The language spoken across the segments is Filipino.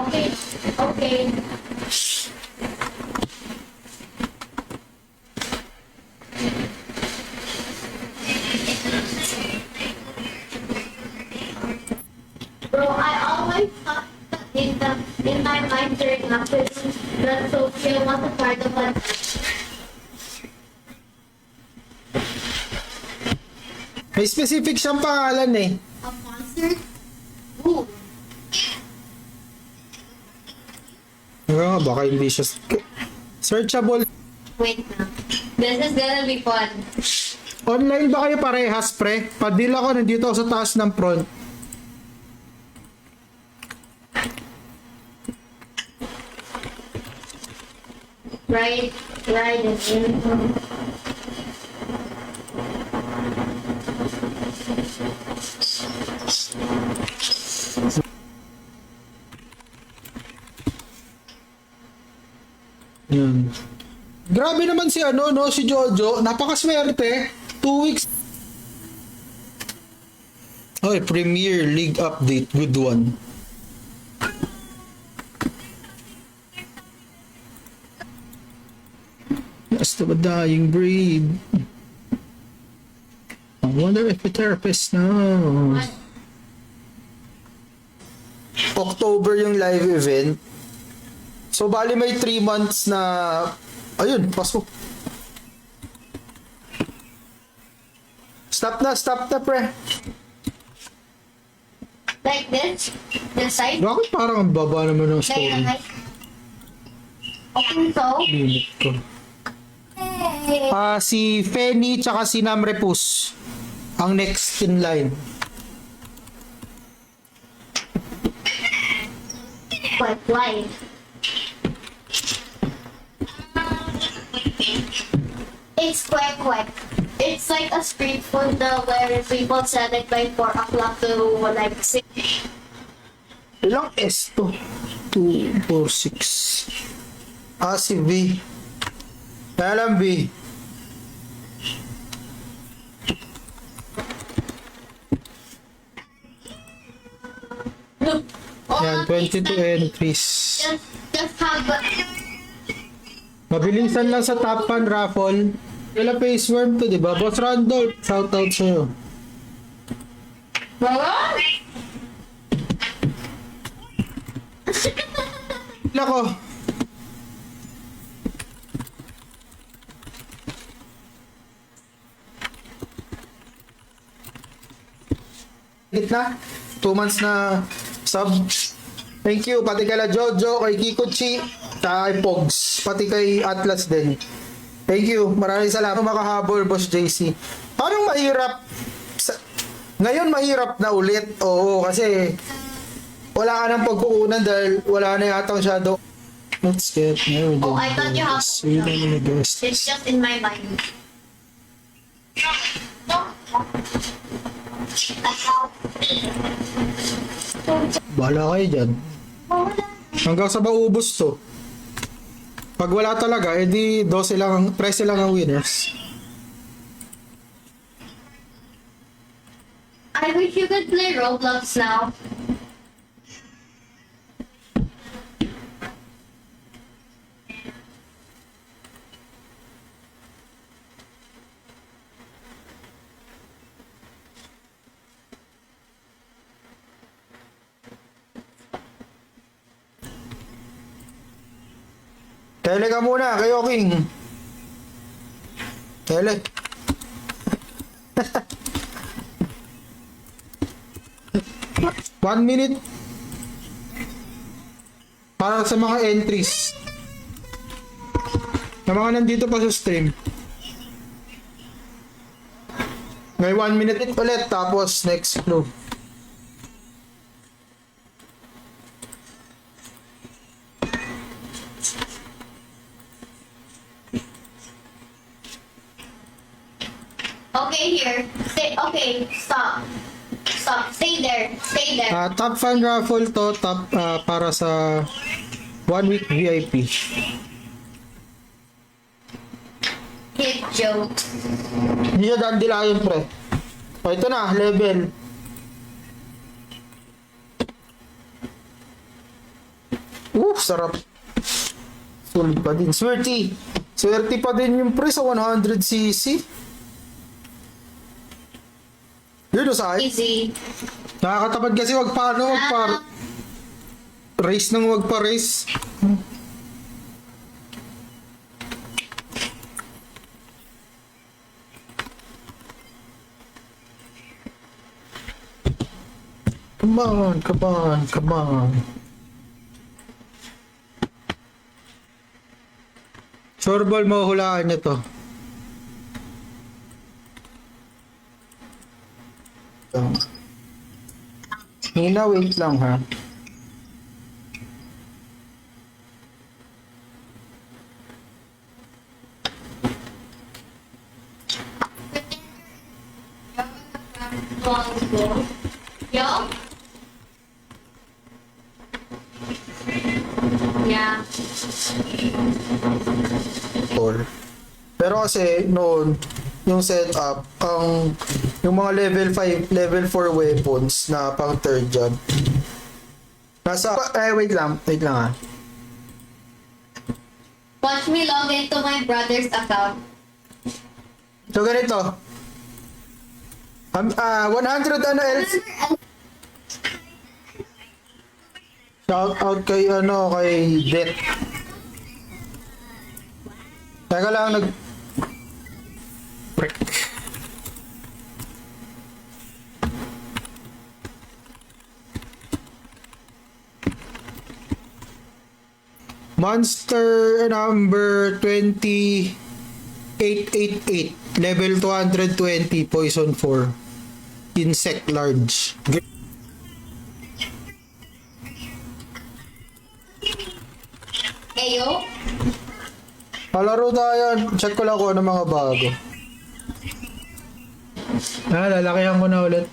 Okay. Okay. Bro, I always thought that in my mind during afternoon that Sophia was a part of a May specific siyang pangalan eh. concert. Ooh. Baka hindi siya searchable. Wait na. This is gonna be fun. Online ba kayo parehas, pre? Padil ako, nandito ako sa taas ng front. Right and in. Yan. Grabe naman si ano, no? Si Jojo. Napakaswerte. 2 weeks. Oy, Premier League update. Good one. That's the dying breed. I wonder if the therapist knows. October yung live event. So, bali may 3 months na... Ayun, pasok. Stop na, pre. Like this? The side? Bakit parang ang baba naman ng Like, story? okay, so. Limit ko. Hey. Si Fenny tsaka si Namrepus ang next in line. Quite light. It's quick. It's like a street food where people sell it by 4 o'clock to like 6. Ilang S to? 2, 4, 6. Si V. Kaya lang V. Yan, 22 entries. Just have Mabilisan lang sa top 1 raffle. Wala face worm to, di ba? Boss Randolph, shoutout sa'yo. Nako. Na 2 months na sub. Thank you pati kala Jojo, kay Kikuchi, kay Pogs, pati kay Atlas din. Thank you, maraming salamat makahabol, Boss JC. Parang mahirap ngayon, mahirap na ulit. Oo, kasi wala ka ng pagkukunan dahil wala na yata shadow. Let's get married. Oh, I thought you have. It's It's just in my mind. Bahala kayo dyan. Hanggang sa maubos to. Pag wala talaga, edi 12 lang, 13 lang ang winners. I wish you could play Roblox now. Tele ka muna, kayo King. Tele. One minute. Para sa mga entries. Na mga nandito pa sa stream. May 1 minute ulit, tapos next clue. Okay, here. Okay, stop. Stay there. Top fan raffle to, top para sa 1 week VIP. Hit joke. Hindi siya dandilayon, pre. O, ito na, level. Sarap. Sulit pa din. Swerte. Swerte pa din yung pre sa 100cc. Yun o sa Easy. nakakatapad kasi wag pa ano, wag pa race nang wag pa race. Come on, come on, come on. Sure ball, mahuhulaan niya to. Nina, wait lang ha. Yo? Yeah. Pero kasi noon, yung setup, yung mga level 5, level 4 weapons na pang third jump. Wait lang ah. Watch me log into my brother's account. So ganito. 100 ano else? Shout out kay Det. Teka lang Frick. Monster number 20888, level 220, poison 4, insect large. Ayo? Palaro tayo, check ko lang kung ano mga bago. Lalakihan ko na ulit.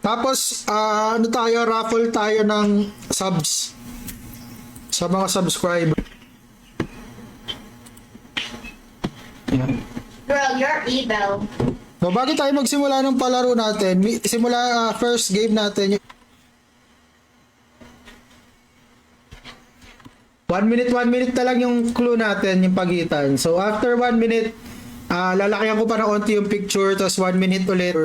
Tapos, ano tayo, raffle tayo ng subs sa mga subscriber. Yan. Girl, you're evil. So, bago tayo magsimula ng palaro natin, simula first game natin. 1 minute na lang yung clue natin, yung pagitan. So, after 1 minute, lalakihan ko pa ng onti yung picture, tapos 1 minute ulit.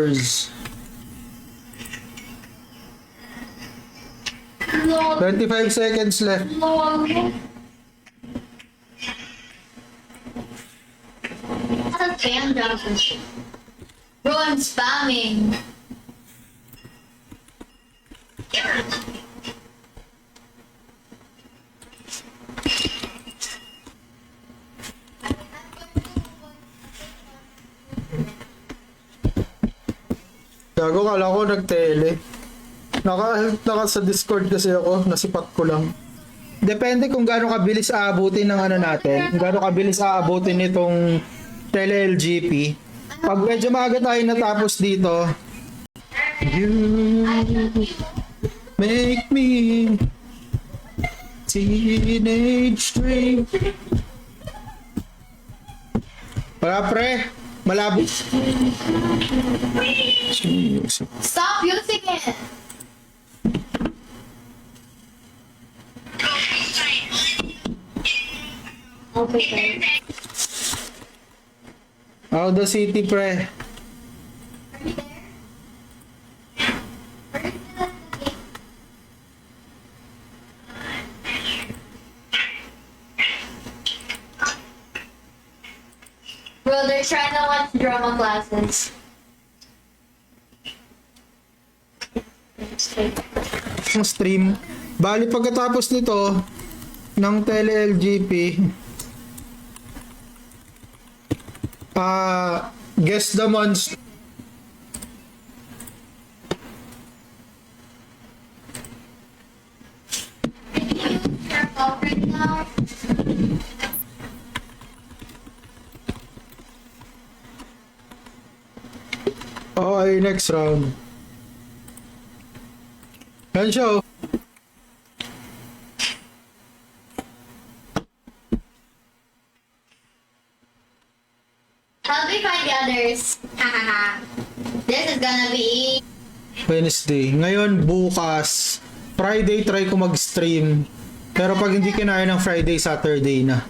Lol. 25 seconds left. Lol. That's a spam job. Bro, I'm spamming. Gago, kala ko nag-tele. Naka sa Discord kasi ako, nasipat ko lang. Depende kung gaano kabilis aabutin ng ano natin, kung gaano kabilis aabutin nitong tele-LGP. Pag medyo maaga tayo natapos dito, you make me teenage dream. Wala pre, malabo. Stop using it. Okay. Out the city pre. Bro, they're trying to watch drama classes. Ang stream. Bali pagkatapos nito ng tele-LGP, guess the monster. Your phone right now? Okay, next round. Yan siya. me find the others. Hahaha. This is gonna be... Wednesday. Ngayon, bukas. Friday, try ko mag-stream. Pero pag hindi kinaya ng Friday, Saturday na.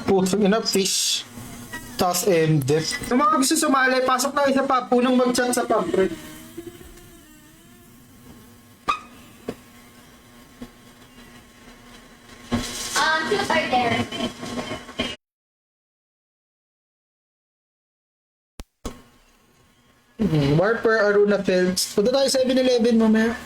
Putong ina, fish. Tapos dip. Yung mga gusto sumali, pasok na isa pa. Punong mag-chat sa pub, pre. Shoes are there. Warper, Aruna Phelps. Punta tayo sa 7-Eleven mamaya.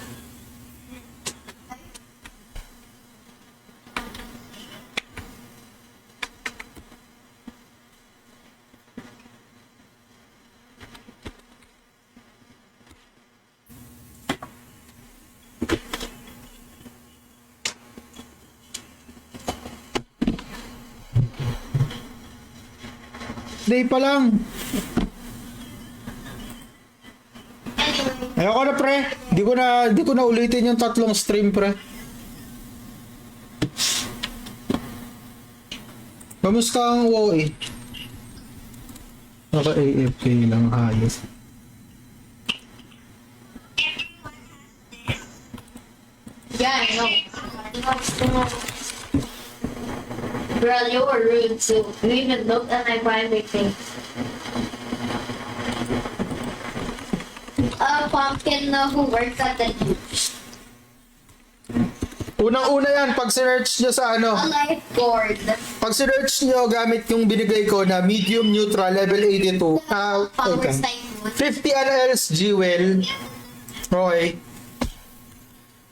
Day pa lang. Anyway. Ayoko na, pre. Di ko na ulitin yung 3 stream, pre. Kamusta ang WoW eh? Naka-AFK lang, ayos. Yeah, I know. Girl, you were rude too. You even looked at my private thing. Pumpkin who works at the Unang-una yan, pag sinerch nyo sa ano, a lifeguard. pag sinerch nyo gamit yung binigay ko na medium neutral level 82, Power okay. sign mo. 50 NLs Jewel, okay.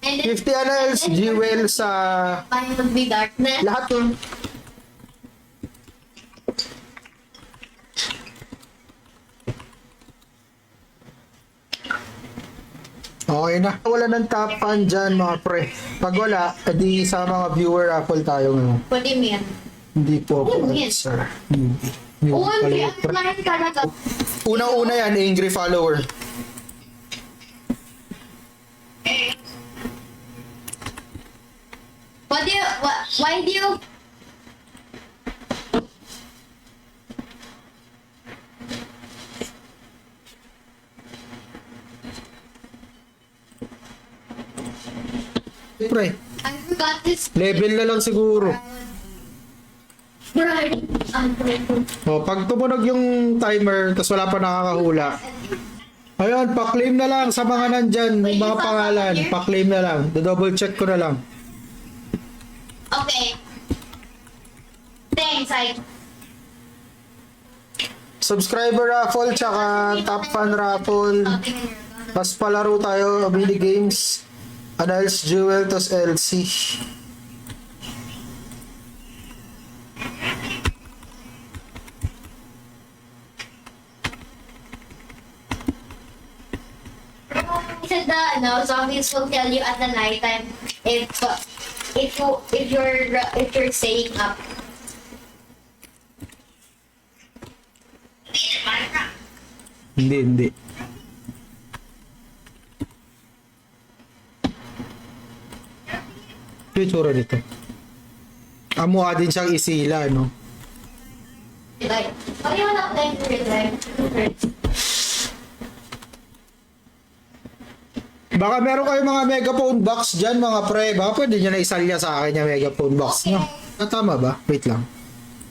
And then, 50 NLs Jewel sa mine would be darkness. lahat yun. Okay na. Wala ng top fan dyan mga pre. Pag wala, edi sa mga viewer raffle tayo ngayon. What do you mean? Hindi po Ano po, yan? sir. Hindi. Oh, Pala- ang lahat talaga. Unang-una yan, angry follower. Why do you... Pre, I forgot this. level na lang siguro. Right. O, pag tumunog yung timer, tas wala pa nakakahula. Ayun, pa-claim na lang sa mga nandyan, yung mga pangalan. Pa-claim na lang. Do-double check ko na lang. Okay. Thanks, I... Subscriber raffle, tsaka top fan raffle. Pas palaro tayo, mini games. Annals Jewel, tos LC. He said that zombies will tell you at the nighttime if you're staying up. Hindi. Ito yung tsura dito. Mukha din siyang isila, no? Like, why you not playing with it? Baka meron kayo mga megaphone box dyan, mga pre. Baka pwede nyo na isalya sa akin yung megaphone box nyo. Tama ba? Wait lang.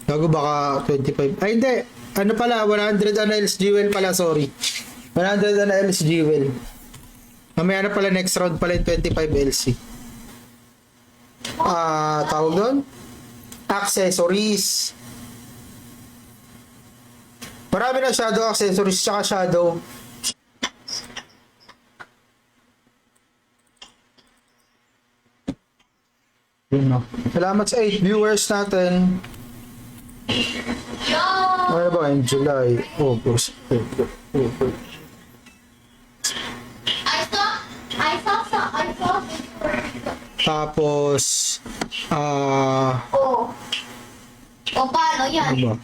Bago baka 25. Ay, hindi. Ano pala? 100 NLs Jewel pala, sorry. 100 NLs Jewel. Mamaya na pala next round pala yung 25 LC. Tawag doon? Accessories. Marami na shadow accessories tsaka shadow. Yun na. Salamat sa 8 viewers natin. Yo! Ano ba ngayon? July, August, September, October. I saw Tapos, Oh. O, paano yan? ano ba?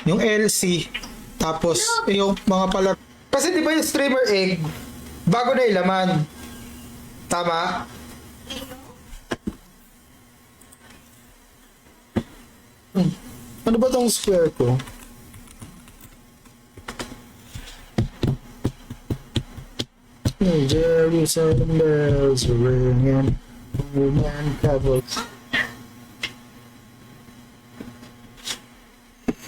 Yung LC, tapos yung mga pala. Kasi di ba yung streamer egg, bago na ilaman. Tama? Ano ba tong square ko? Jerusalem bells are ringing, woman carols.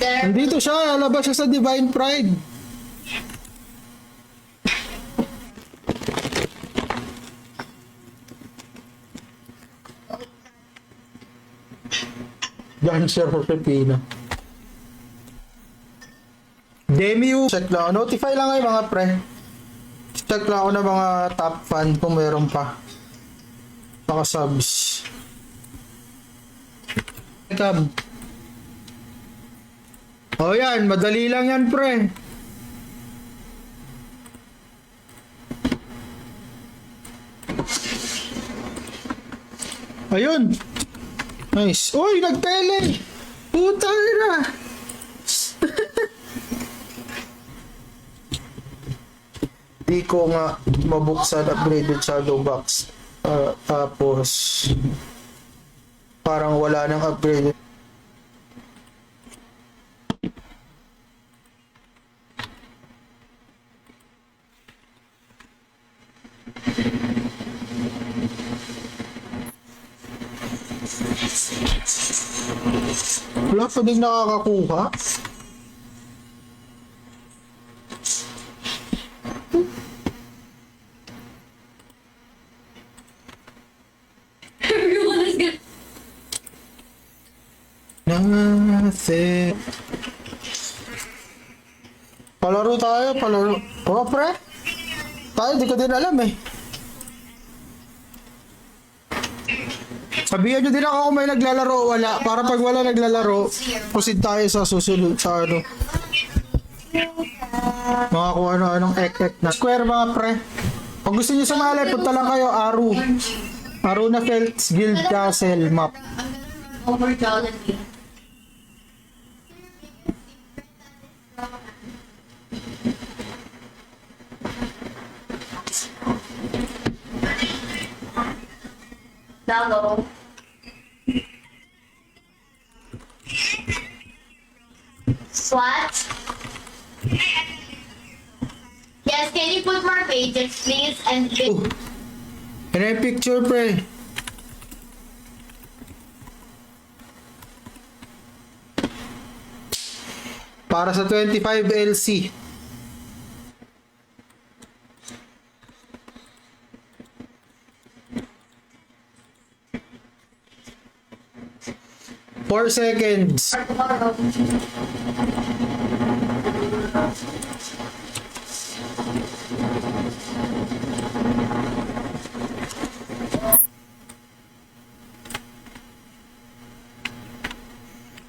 There. Nandito siya, lalabas siya sa Divine Pride. Dancer for Pepina. Demiu. Check lang. Notify lang kayo mga pre. Check lang ako ng mga top fan kung meron pa. Baka subs. Come. Oh yan, madali lang yan pre. Ayun. Nice. Uy, nagtele. Puta na. Di ko nga mabuksan upgraded shadow box. Tapos parang wala nang upgraded. Wala pa din nakakakuha. Everyone is good. Nothing. Palaro tayo, palaro. Oh, pre. Tayo, di ko din alam eh. Sabihan nyo din ako kung may naglalaro o wala. Para pag wala naglalaro, proceed tayo sa susunod sa ano. Mga kung ano-anong ek-ek na. Square mga pre. Kung gusto nyo sumali, punta lang kayo, Aru. Aru na Felt's Guild Castle map. Over Jollibee. Hello. What? Yes, can you put more pages, please? And Oh. Can I picture, pre? Para sa 25 LC. Four seconds.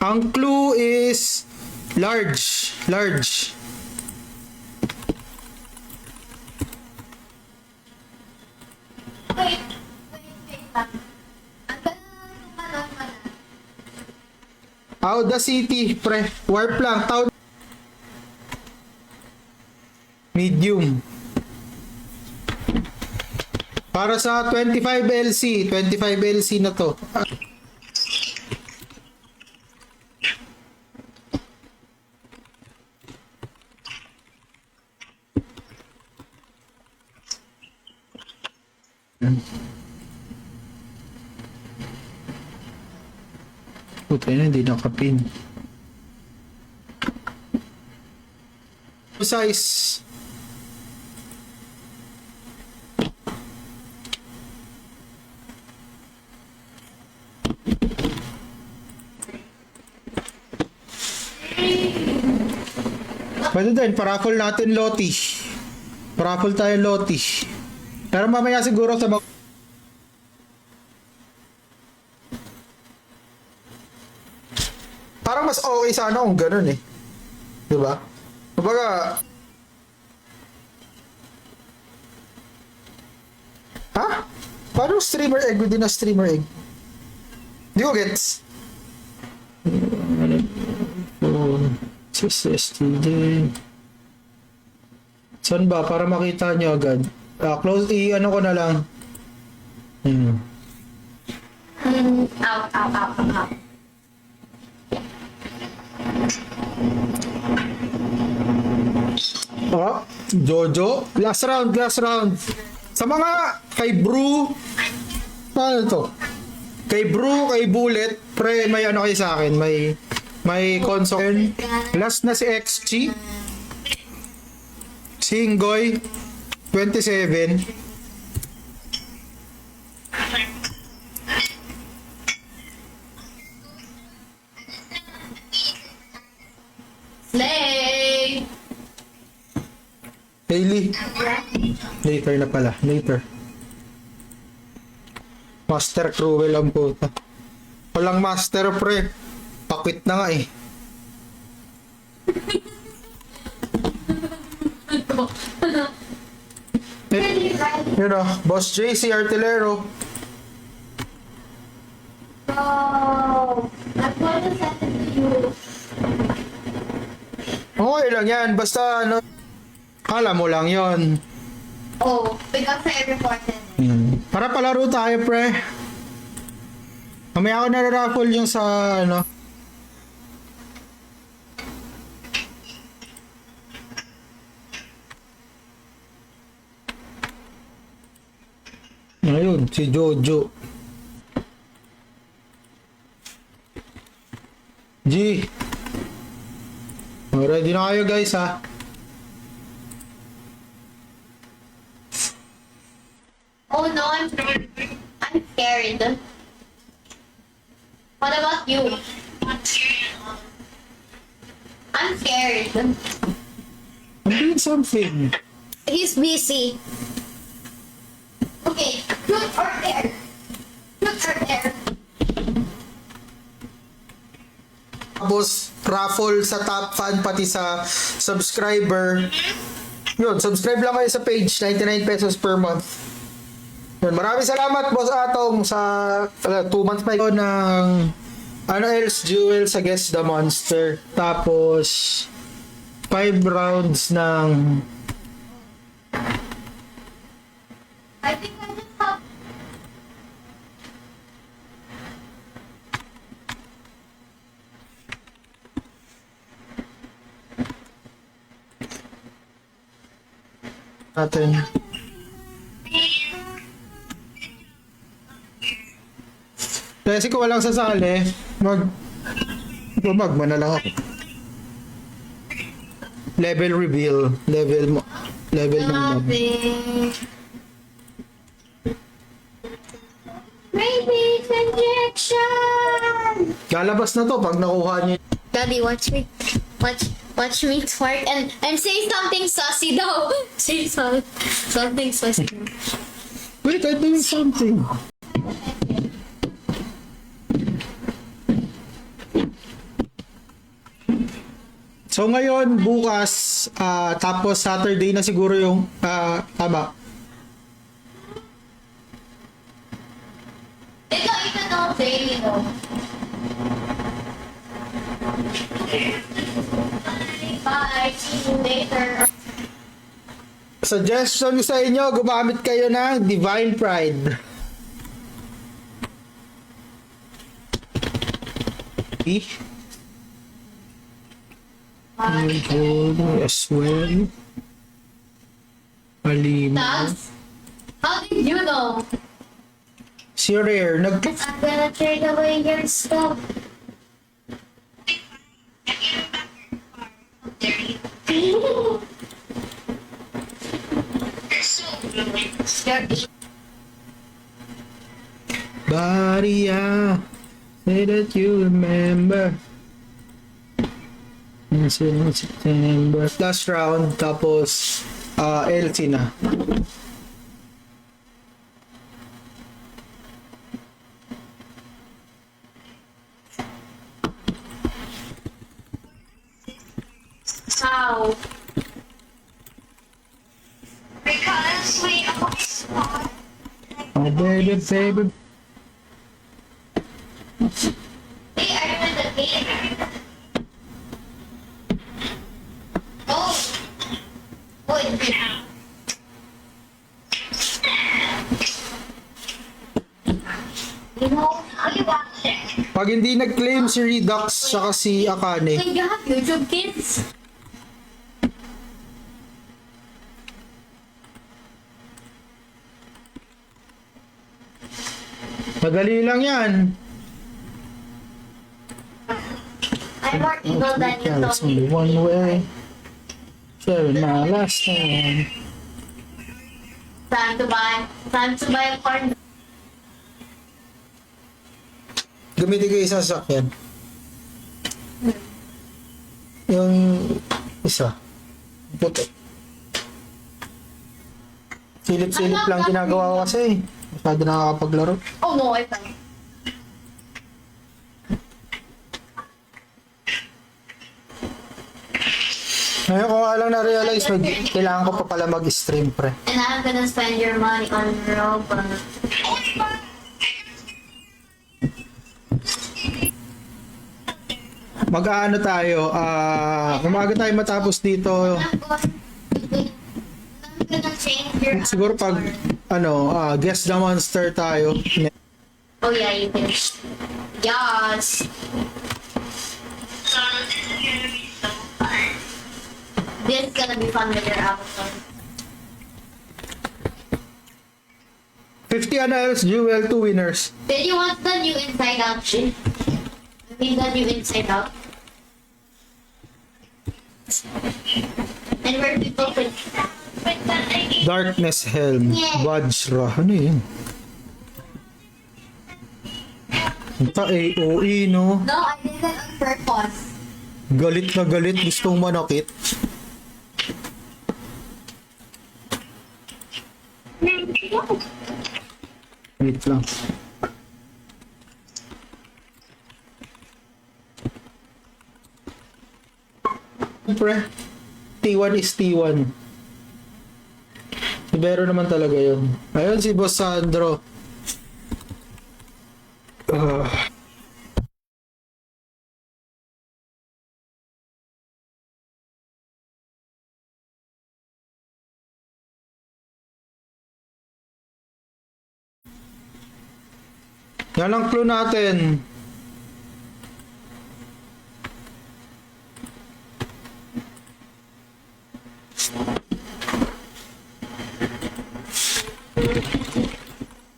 Ang clue is large. Large. Wait lang. Ang tanong mo na. Audacity, pre. Warp lang. Medium. Para sa 25 LC. 25 LC na to. Puta na, hindi nakapin. Size. Pwede din, paraffle natin Loti. Paraffle tayo Loti. Pero mamaya siguro sa mga... Parang mas okay sana kung ganun eh. Diba? Kumbaga... Ha? Paano streamer egg within a streamer egg? Di ko gets. SSTD. Saan ba? Para makita nyo agad. Close, i-ano ko na lang. Hmm. Ow, ow, ow, ow, ow. Oh, Jojo. Last round, last round. Sa mga kay Brew, ano to? Kay Brew, kay Bullet, pre, may ano kayo sa akin, may concern. Last na si XG. Singoy, 27. Slay! Hailey. Later na pala. Later. Master Cruel ang puta. Walang master pre. Pakwit na nga eh. Yun o. Boss JC Artilero. Oh, I'm going to send it to you. Okay lang yan. Basta ano. Kala mo lang yon. Oh, because I reported it. Para palaro tayo pre. Mamaya ako nare-raffle yung sa ano. Ayun, si Jojo. G. Ready na kayo guys ha. Oh no, I'm scared. What about you? I'm scared. I'm doing something. He's busy. Okay, truth or dare? Truth or dare? Tapos raffle sa top fan pati sa subscriber. Yun, subscribe lang kayo sa page, 99 pesos per month. Yun, maraming salamat Boss Atong sa 2 months pa yun ng ano else Jewel sa Guess the Monster. Tapos 5 rounds ng I think I just have. natin. Kasi kung walang sasali, magma na lang ako. Level reveal. Level ng mob. Nothing. Rabies injection! Lalabas na to pag nakuha niyo. Daddy, watch me. Watch me twerk and say something saucy though. Say something saucy. Wait, I'm doing something. So ngayon, bukas, tapos Saturday na siguro yung, tama. Ito, even though daily though. Bye. See you later. Suggestion ko sa inyo, gumamit kayo ng Divine Pride. As well. Alima. Dogs? How did you know? Si Rare, I'm gonna trade away your stuff. Baria, say that you remember. September. Last round, tapos LC na. How? Because we always fought. Oh, baby, baby. Hey, I remember the game. Oh. Oh, it's good. You know, I watch it. Pag hindi nag-claim si Redux tsaka si Akane, you have YouTube Kids? madali lang yan. I'm more evil than you, There's Tony. only one way. Share my last time. Time to buy a corn. Gamitin ko yung isa sa sakyan. Yung isa. Puti. Silip-silip lang ginagawa ko kasi. Masyado nakakapaglaro. Oh no, I fell. Ngayon ko nga lang na-realize, kailangan ko pa pala mag-stream, pre. And I'm gonna spend your money on Robux. Mag-aano tayo, umaga tayo matapos dito. I'm gonna change your Siguro pag, guess the monster tayo. Oh yeah, you can. Yes. So this is gonna be so fun. This is gonna be fun with your avatar. 50 annals, jewel, 2 winners. Did you want the new Inside Out shit? I mean the new Inside Out. And where people could. But then I need Darkness Helm, Vajra, ano yun? Ito AOE, no? No, I did that on purpose. Galit na galit, gustong manakit. Wait lang. Siyempre, T1 is T1. Ibero naman talaga yun. Ayun si Boss Sandro. Yan ang clue natin.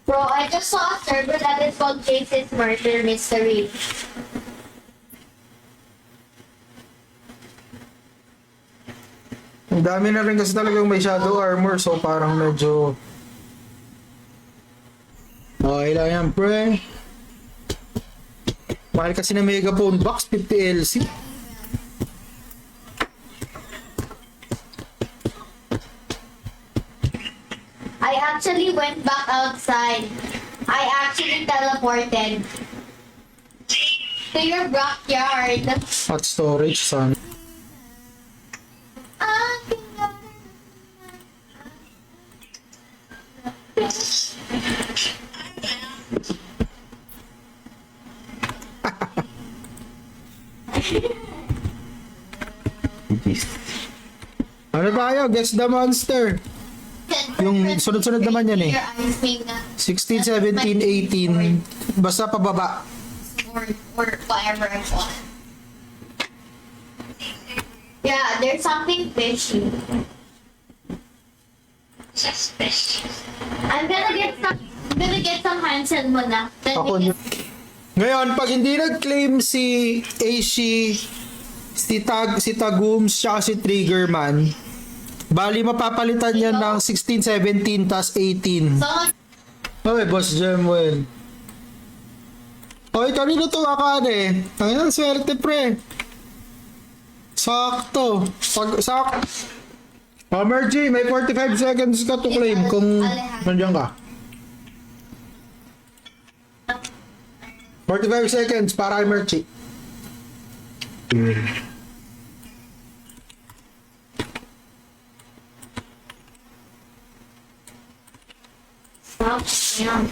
Bro, I just saw a server that is called Chase's Murder Mystery. Ang dami na rin kasi talagang may shadow armor, so parang medyo okay lang yan, pre. Mahal kasi na megaphone box, 50 LC. I actually went back outside. I actually teleported to your backyard. Hot storage, son. Ano tayo? Guess the monster. Yung sunod-sunod naman yan eh. 16, 17, 18. Basta pababa. Or whatever I want. Yeah, there's something fishy. suspicious. I'm gonna get some Hansen muna. Then Ako we nyo. Ngayon, pag hindi nag-claim si Aishi, si Tagums, tsaka si Triggerman, bali mapapalitan yan ng 16, 17, tas 18. Someone, Okay, Boss Jemuel. Okay, kanino to Akane? Ang swerte, pre. Sakto. Sakto. Mergy, may 45 seconds ka to claim kung nandiyan ka. 45 seconds para kay Mergy. stop. Yeah.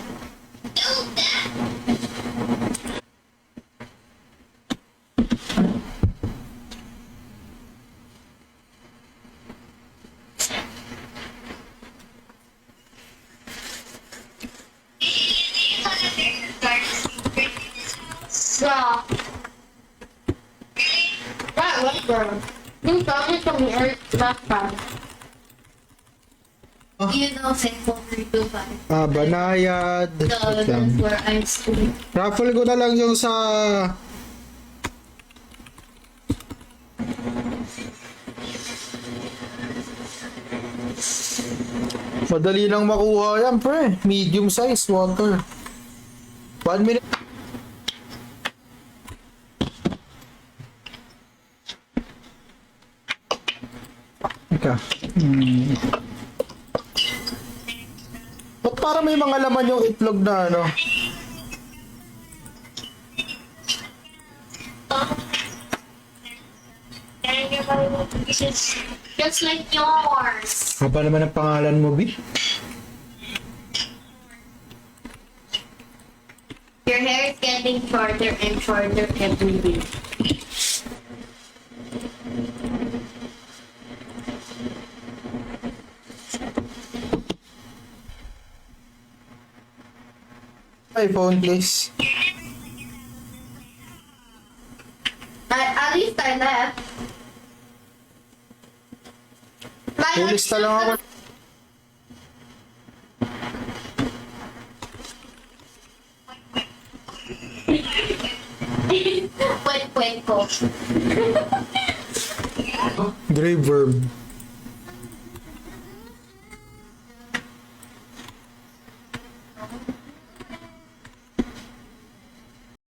Dark Bra. What bra? Yung sabi ko ni Earth last time. You know, Simple 325. Banayad. Wait lang. That's where I'm school. Raffle ko na lang yung sa... Madali lang makuha yan, pre. Medium size water. 1 minute. Ika. Ba't para may mga laman yung itlog na ano? And your Bible pieces. Just like yours. Haba naman ang pangalan mo, B? Your hair is getting shorter and shorter every day. iPhone, please. At least I left. Pulista lang ako. Wait, ko. Grave verb.